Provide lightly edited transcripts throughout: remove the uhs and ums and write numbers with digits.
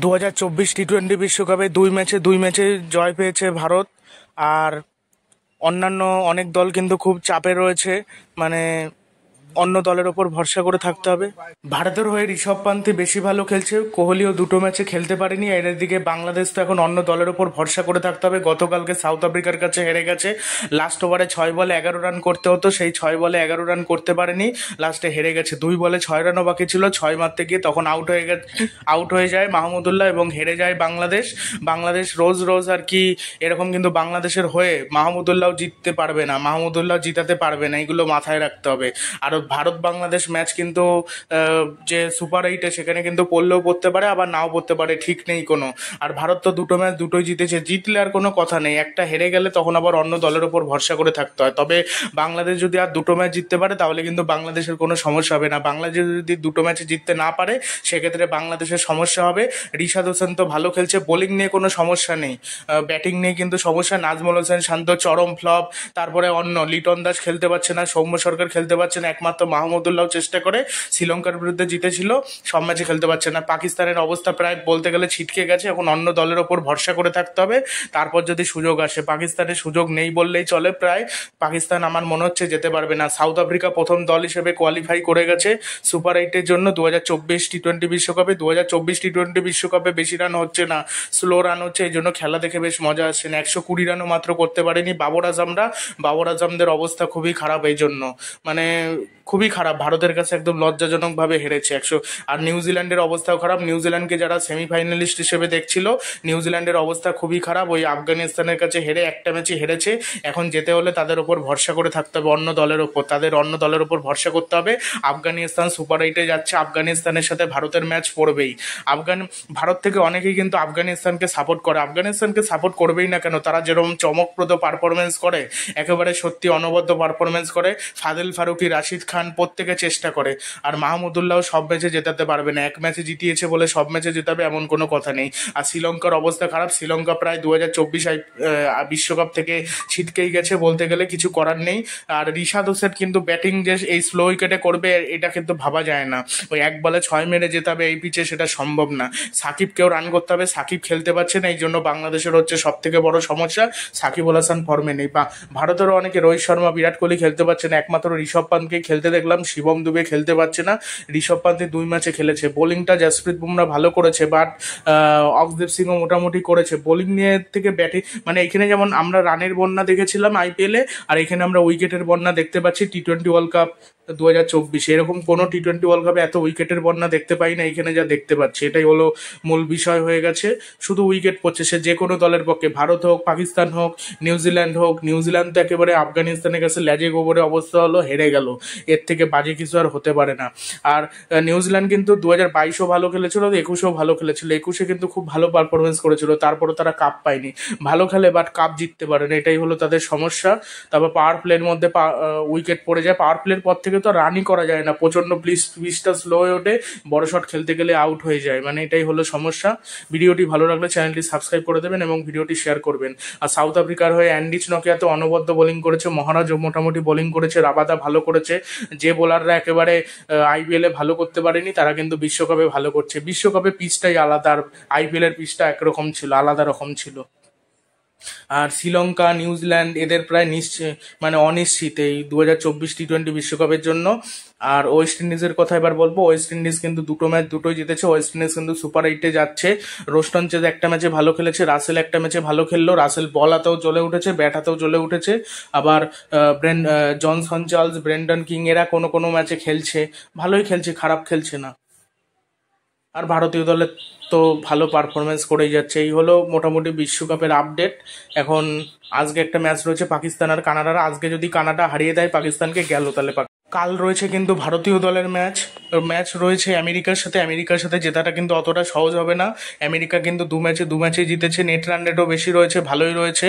2024 টি-20 বিশ্বকাপে দুই ম্যাচে জয় পেয়েছে ভারত। আর অন্যান্য অনেক দল কিন্তু খুব চাপে রয়েছে, মানে অন্য দলের ওপর ভরসা করে থাকতে হবে। ভারতের হয়ে ঋষভ পান্থ বেশি ভালো খেলছে, কোহলিও দুটো ম্যাচে খেলতে পারেনি। এর দিকে বাংলাদেশ তো এখন অন্য দলের ওপর ভরসা করে থাকতে হবে। গতকালকে সাউথ আফ্রিকার কাছে হেরে গেছে। লাস্ট ওভারে 6 বলে 11 রান করতে হতো, সেই 6 বলে 11 রান করতে পারেনি, লাস্টে হেরে গেছে। 2 বলে 6 রানও বাকি ছিল, 6 মারতে গিয়ে তখন আউট হয়ে যায় মাহমুদুল্লাহ এবং হেরে যায় বাংলাদেশ। বাংলাদেশ রোজ রোজ আর কি এরকম, কিন্তু বাংলাদেশের হয়ে মাহমুদুল্লাহ জিততে পারবে না, মাহমুদুল্লাহ জিতাতে পারবে না, এগুলো মাথায় রাখতে হবে। আর ভারত বাংলাদেশ ম্যাচ কিন্তু যে সুপার 8-এ সেখানে কিন্তু পড়লেও পড়তে পারে, আবার নাও পড়তে পারে, ঠিক নেই কোনো। আর ভারত তো দুটো ম্যাচ দুটোই জিতেছে, জিতলে আর কোনো কথা নেই। একটা হেরে গেলে তখন আবার অন্য দলের ওপর ভরসা করে থাকতে হয়। তবে বাংলাদেশ যদি আর দুটো ম্যাচ জিততে পারে তাহলে কিন্তু বাংলাদেশের কোনো সমস্যা হবে না। বাংলাদেশ যদি দুটো ম্যাচে জিততে না পারে সেক্ষেত্রে বাংলাদেশের সমস্যা হবে। রিশাদ হোসেন তো ভালো খেলছে, বোলিং নিয়ে কোনো সমস্যা নেই, ব্যাটিং নিয়ে কিন্তু সমস্যা। নাজমুল হোসেন শান্ত চরম ফ্লপ, তারপরে অন্য লিটন দাস খেলতে পারছে না, সৌম্য সরকার খেলতে পারছে না, একমাত্র মাহমুদুল্লাহ চেষ্টা করে, শ্রীলঙ্কার বিরুদ্ধে জিতেছিল, সব ম্যাচে খেলতে পারছে না। পাকিস্তানের অবস্থা প্রায় বলতে গেলে ছিটকে গেছে, এখন অন্য দলের ওপর ভরসা করে থাকতে হবে। তারপর যদি সুযোগ আসে, পাকিস্তানের সুযোগ নেই বললেই চলে প্রায়। পাকিস্তান আমার মনে হচ্ছে যেতে পারবে না। সাউথ আফ্রিকা প্রথম দল হিসেবে কোয়ালিফাই করে গেছে সুপার 8-এর জন্য 2024 টি-20 বিশ্বকাপে। 2024 টি-20 বিশ্বকাপে বেশি রান হচ্ছে না, স্লো রান হচ্ছে, এই জন্য খেলা দেখে বেশ মজা আসছে না। 120 রানও মাত্র করতে পারেনি বাবর আজমদের অবস্থা খুবই খারাপ, এই জন্য মানে খুবই খারাপ, ভারতের কাছে একদম লজ্জাজনকভাবে হেরেছে 100। আর নিউজিল্যান্ডের অবস্থাও খারাপ, নিউজিল্যান্ডকে যারা সেমিফাইনালিস্ট হিসেবে দেখছিল, নিউজিল্যান্ডের অবস্থা খুবই খারাপ। ওই আফগানিস্তানের কাছে হেরে একটা ম্যাচে হেরেছে, এখন যেতে হলে তাদের ওপর ভরসা করে থাকতে হবে, অন্য দলের ওপর, অন্য দলের ওপর ভরসা করতে হবে। আফগানিস্তান সুপার 8-এ যাচ্ছে, আফগানিস্তানের সাথে ভারতের ম্যাচ পড়বেই। ভারত থেকে অনেকেই কিন্তু আফগানিস্তানকে সাপোর্ট করে, আফগানিস্তানকে সাপোর্ট করবেই না কেন, তারা যেরকম চমকপ্রদ পারফরমেন্স করে, একেবারে সত্যি অনবদ্য পারফরমেন্স করে। ফাদিল ফারুকি, রাশিদ খান প্রত্যেকে চেষ্টা করে। আর মাহমুদুল্লাহ সব ম্যাচে জেতাতে পারবে না, এক ম্যাচে জিতিয়েছে বলে সব ম্যাচে জেতাবে এমন কোনো কথা নেই। আর শ্রীলঙ্কার অবস্থা খারাপ, শ্রীলঙ্কা প্রায় 2024 বিশ্বকাপ থেকে ছিটকেই গেছে বলতে গেলে, কিছু করার নেই। আর রিশাদ হোসেন কিন্তু ব্যাটিং যে এই স্লো উইকেটে করবে এটা কিন্তু ভাবা যায় না, ওই 1 বলে 6 মেরে জেতাবে এই পিচে, সেটা সম্ভব না। সাকিবকেও রান করতে হবে, সাকিব খেলতে পারছে না, এই জন্য বাংলাদেশের হচ্ছে সব থেকে বড় সমস্যা। সাকিব আল হাসান ফর্মে নেই। বা ভারতেরও অনেকে, রোহিত শর্মা, বিরাট কোহলি খেলতে পারছে না, একমাত্র ঋষভ পান্তকে খেলতে দেখলাম, শিবম দুবে খেলতে পারছে না। ঋষভ পান্ত 2 ম্যাচে খেলেছে, বোলিংটা জসপ্রীত বুমরা ভালো করেছে, বাট অক্সদীপ সিংও মোটামুটি করেছে। বোলিং নিয়ে থেকে ব্যাটিং, মানে এখানে যেমন আমরা রানের বন্যা দেখেছিলাম IPL-এ, আর এখানে আমরা উইকেটের বন্যা দেখতে পাচ্ছি টি-20 ওয়ার্ল্ড কাপ 2024। এরকম কোনো টি-20 ওয়ার্ল্ড কাপে এত উইকেটের বন্যা দেখতে পাই না, এখানে যা দেখতে পাচ্ছি এটাই হলো মূল বিষয় হয়ে গেছে। শুধু উইকেট পড়ছে, সে যে কোনো দলের পক্ষে, ভারত হোক, পাকিস্তান হোক, নিউজিল্যান্ড হোক। নিউজিল্যান্ড তো একেবারে আফগানিস্তানের কাছে ল্যাজে গোবরে অবস্থা হলো, হেরে গেল, এর থেকে বাজে কিছু আর হতে পারে না। আর নিউজিল্যান্ড কিন্তু 2022-ও ভালো খেলেছিল, 21-এও ভালো খেলেছিল, 21-এ কিন্তু খুব ভালো পারফরমেন্স করেছিল, তারপরও তারা কাপ পায়নি। ভালো খেলে বাট কাপ জিততে পারে না, এটাই হলো তাদের সমস্যা। তারপর পাওয়ার প্লের মধ্যে উইকেট পড়ে যায়, পাওয়ার প্লের পর থেকে তো রানই করা যায় না, প্রচন্ড পিচটা স্লো হয়ে ওঠে, বড় শট খেলতে গেলে আউট হয়ে যায়, মানে এটাই হলো সমস্যা। ভিডিওটি ভালো লাগলে চ্যানেলটি সাবস্ক্রাইব করে দেবেন এবং ভিডিওটি শেয়ার করবেন। আর সাউথ আফ্রিকার হয়ে অ্যান্ডিচ নকিয়া তো অনবদ্য বোলিং করেছে, মহারাজও মোটামুটি বোলিং করেছে, রাবাদা ভালো করেছে। যে বোলাররা একেবারে IPL-এ ভালো করতে পারেনি তারা কিন্তু বিশ্বকাপে ভালো করছে। বিশ্বকাপে পিচটাই আলাদা, আর IPL-এর পিচটা একরকম ছিল, আলাদা রকম ছিল। আর শ্রীলঙ্কা, নিউজিল্যান্ড এদের প্রায় মানে অনিশ্চিত এই 2024 টি-20 বিশ্বকাপের জন্য। আর ওয়েস্ট ইন্ডিজের কথা এবার বলবো। ওয়েস্ট ইন্ডিজ কিন্তু দুটো ম্যাচ দুটোই জিতেছে, ওয়েস্ট ইন্ডিজ কিন্তু সুপার 8-এ যাচ্ছে। রোস্টন চেজ একটা ম্যাচে ভালো খেলেছে, রাসেল একটা ম্যাচে ভালো খেললো, রাসেল বল হাতেও জ্বলে উঠেছে, ব্যাট হাতেও জ্বলে উঠেছে। আবার জনসন চার্লস, ব্রেন্ডন কিং এরা কোনো কোনো ম্যাচে খেলছে, ভালোই খেলছে, খারাপ খেলছে না। আর ভারতীয় দলের তো ভালো পারফরমেন্স করেই যাচ্ছে। এই হলো মোটামুটি বিশ্বকাপের আপডেট। এখন আজকে একটা ম্যাচ রয়েছে পাকিস্তান আর কানাডার, আজকে যদি কানাডা হারিয়ে দেয় পাকিস্তানকে, গেল তাহলে। কাল রয়েছে কিন্তু ভারতীয় দলের ম্যাচ রয়েছে আমেরিকার সাথে জেতাটা কিন্তু অতটা সহজ হবে না। আমেরিকা কিন্তু দু ম্যাচে জিতেছে, নেট রান রেটও বেশি রয়েছে, ভালোই রয়েছে।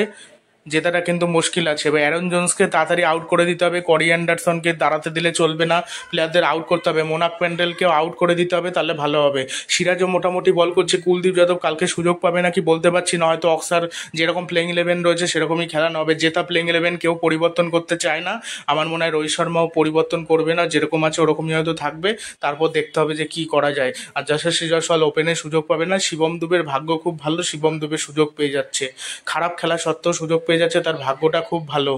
জেতাটা কিন্তু মুশকিল আছে। এবার অ্যারন জোন্সকে তাড়াতাড়ি আউট করে দিতে হবে, করি অ্যান্ডারসনকে দাঁড়াতে দিলে চলবে না, প্লেয়ারদের আউট করতে হবে, মোনাক প্যান্ডেলকেও আউট করে দিতে হবে, তাহলে ভালো হবে। সিরাজও মোটামুটি বল করছে, কুলদীপ যাদব কালকে সুযোগ পাবে নাকি বলতে পারছি না, হয়তো অক্সার যেরকম প্লেইং ইলেভেন রয়েছে সেরকমই খেলানো হবে। জেতা প্লেইং ইলেভেন কেউ পরিবর্তন করতে চায় না, আমার মনে হয় রোহিত শর্মাও পরিবর্তন করবে না, যেরকম আছে ওরকমই হয়তো থাকবে। তারপর দেখতে হবে যে কি করা যায়। আর যশস্বী জয়সওয়াল ওপেনে সুযোগ পাবে না, শিবম দুবের ভাগ্য খুব ভালো, শিবম দুবে সুযোগ পেয়ে যাচ্ছে, খারাপ খেলা সত্ত্বেও সুযোগ পেয়ে যাচ্ছে, তার ভাগ্যটা খুব ভালো।